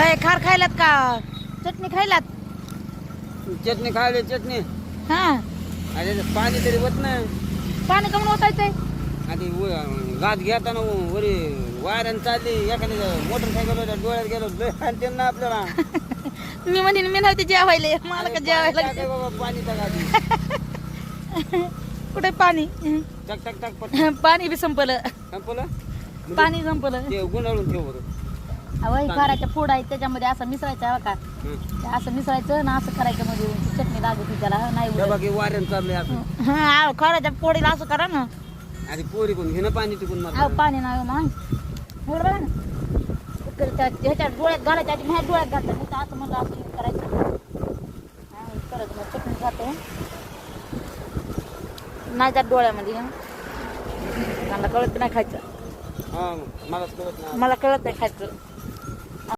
अय खार खायलात का? चटणी खायलात? चटणी खायला चटणी हा अरे पाणी तरी होत नाही. पाणी कमी ओतायचंय. आधी गात घेताना वरी वायरन चालली एखाद्या मोटरसायकल डोळ्यात गेलो आणि त्यांना आपल्याला मी म्हणेन मी नव्हते जेवायला, मला का जेवायला काय काय बाबा पाणी टाका कुठे पाणी? टक टक टक पट पाणी बी संपलं. संपलं पाणी संपलं. ते गुंडाळून ठेव बरं. अवय खाराच्या फोड आहेत त्याच्यामध्ये असं मिसळायचं हवं का? ते असं मिसळायचं ना असं करायचं मध्ये चटणी लागते त्याला नाही त्या उडत. बाकी वायरन चाललंय असं हा खाराच्या फोडीला असं करा ना. आधी पोरी पण घेणं पाणी टिकून अहो मार पाणी नाही मग बरोबर ना. ह्याच्यात डोळ्यात घालायच्या आधी माझ्या डोळ्यात घालतात नाही तर असं म्हणलं असं करायचं. हा करायचं मग चटणी जाते नाही जात डोळ्यामध्ये. मला कळत नाही खायचं. हा मलाच कळत नाही. मला कळत नाही खायचं.